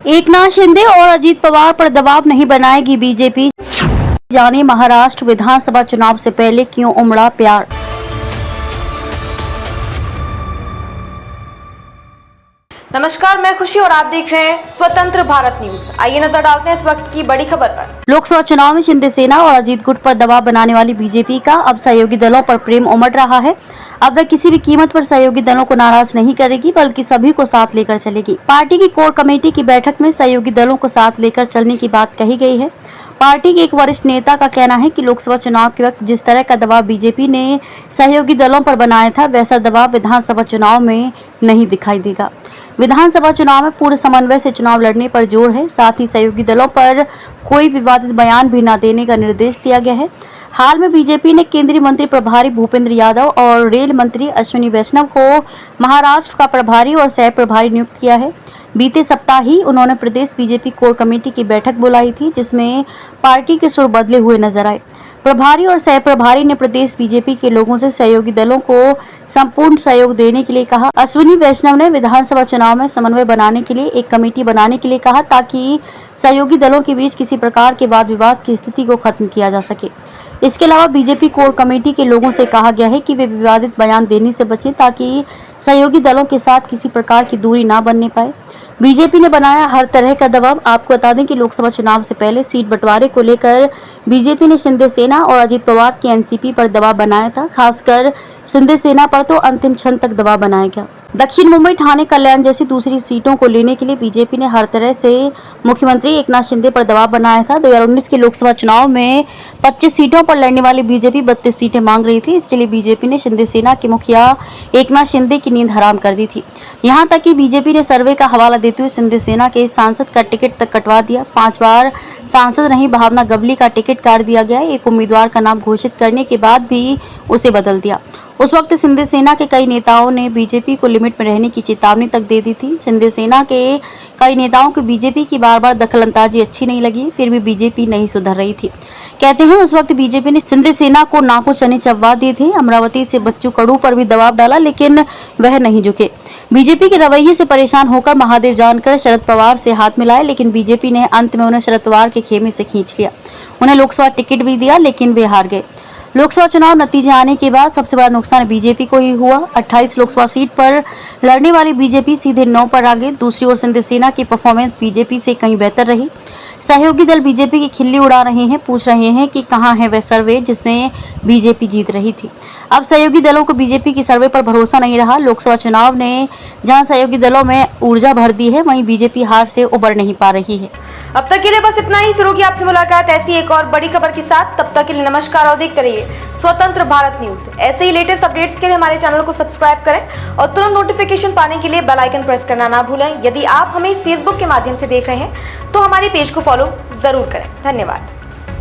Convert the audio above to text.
एकनाथ शिंदे और अजीत पवार पर दबाव नहीं बनाएगी बीजेपी, जाने महाराष्ट्र विधानसभा चुनाव से पहले क्यों उमड़ा प्यार। नमस्कार, मैं खुशी और आप देख रहे हैं स्वतंत्र भारत न्यूज। आइए नजर डालते हैं इस वक्त की बड़ी खबर पर। लोकसभा चुनाव में शिंदे सेना और अजीत गुट पर दबाव बनाने वाली बीजेपी का अब सहयोगी दलों पर प्रेम उमड़ रहा है। अब वह किसी भी कीमत पर सहयोगी दलों को नाराज नहीं करेगी, बल्कि सभी को साथ लेकर चलेगी। पार्टी की कोर कमेटी की बैठक में सहयोगी दलों को साथ लेकर चलने की बात कही गई है। पार्टी के एक वरिष्ठ नेता का कहना है कि लोकसभा चुनाव के वक्त जिस तरह का दबाव बीजेपी ने सहयोगी दलों पर बनाया था, वैसा दबाव विधानसभा चुनाव में नहीं दिखाई देगा। विधानसभा चुनाव में पूरे समन्वय से चुनाव लड़ने पर जोर है। साथ ही सहयोगी दलों पर कोई विवादित बयान भी न देने का निर्देश दिया गया है। हाल में बीजेपी ने केंद्रीय मंत्री प्रभारी भूपेंद्र यादव और रेल मंत्री अश्विनी वैष्णव को महाराष्ट्र का प्रभारी और सह प्रभारी नियुक्त किया है। बीते सप्ताह ही उन्होंने प्रदेश बीजेपी कोर कमेटी की बैठक बुलाई थी, जिसमें पार्टी के सुर बदले हुए नजर आए। प्रभारी और सह प्रभारी ने प्रदेश बीजेपी के लोगों से सहयोगी दलों को संपूर्ण सहयोग देने के लिए कहा। अश्विनी वैष्णव ने विधानसभा चुनाव में समन्वय बनाने के लिए एक कमेटी बनाने के लिए कहा, ताकि सहयोगी दलों के बीच किसी प्रकार के वाद विवाद की स्थिति को खत्म किया जा सके। इसके अलावा बीजेपी कोर कमेटी के लोगों से कहा गया है कि वे विवादित बयान देने से बचें, ताकि सहयोगी दलों के साथ किसी प्रकार की दूरी ना बनने पाए। बीजेपी ने बनाया हर तरह का दबाव। आपको बता दें कि लोकसभा चुनाव से पहले सीट बंटवारे को लेकर बीजेपी ने शिंदे सेना और अजीत पवार की एनसीपी पर दबाव बनाया था। खासकर शिंदे सेना पर तो अंतिम क्षण तक दबाव बनाया गया। दक्षिण मुंबई, ठाणे, कल्याण जैसी दूसरी सीटों को लेने के लिए बीजेपी ने हर तरह से मुख्यमंत्री एकनाथ शिंदे पर दबाव बनाया था। 2019 के लोकसभा चुनाव में 25 सीटों पर लड़ने वाली बीजेपी 32 सीटें मांग रही थी। इसके लिए बीजेपी ने शिंदे सेना के मुखिया एकनाथ शिंदे की नींद हराम कर दी थी। यहाँ तक कि बीजेपी ने सर्वे का हवाला देते हुए शिंदे सेना के सांसद का टिकट तक कटवा दिया। 5 बार सांसद रही भावना गवली का टिकट काट दिया गया। एक उम्मीदवार का नाम घोषित करने के बाद भी उसे बदल दिया। उस वक्त शिंदे सेना के कई नेताओं ने बीजेपी को लिमिट में रहने की चेतावनी तक दे दी थी। शिंदे सेना के कई नेताओं को बीजेपी की बार-बार दखलंदाजी अच्छी नहीं लगी, फिर भी बीजेपी नहीं सुधर रही थी। कहते हैं उस वक्त बीजेपी ने शिंदे सेना को नाकों चने चबवा दिए थे। अमरावती से बच्चू कडू पर भी दबाव डाला, लेकिन वह नहीं झुके। बीजेपी के रवैये से परेशान होकर महादेव जानकर शरद पवार से हाथ मिलाए, लेकिन बीजेपी ने अंत में उन्हें शरद पवार के खेमे से खींच लिया। उन्हें लोकसभा टिकट भी दिया, लेकिन वे हार गए। लोकसभा चुनाव नतीजे आने के बाद सबसे बड़ा नुकसान बीजेपी को ही हुआ। 28 लोकसभा सीट पर लड़ने वाली बीजेपी सीधे 9 पर आ गई। दूसरी ओर शिंदे सेना की परफॉर्मेंस बीजेपी से कहीं बेहतर रही। सहयोगी दल बीजेपी की खिल्ली उड़ा रहे हैं, पूछ रहे हैं कि कहां है वह सर्वे जिसमें बीजेपी जीत रही थी। अब सहयोगी दलों को बीजेपी की सर्वे पर भरोसा नहीं रहा। लोकसभा चुनाव ने जहां सहयोगी दलों में ऊर्जा भर दी है, वहीं बीजेपी हार से उबर नहीं पा रही है। अब तक के लिए बस इतना ही। फिर होगी आपसे मुलाकात ऐसी एक और बड़ी खबर के साथ। तब तक के लिए नमस्कार और देखते रहिए स्वतंत्र भारत न्यूज। ऐसे ही लेटेस्ट अपडेट्स के लिए हमारे चैनल को सब्सक्राइब करें और तुरंत नोटिफिकेशन पाने के लिए बेल आइकन प्रेस करना ना भूलें। यदि आप हमें फेसबुक के माध्यम से देख रहे हैं तो हमारे पेज को फॉलो जरूर करें। धन्यवाद।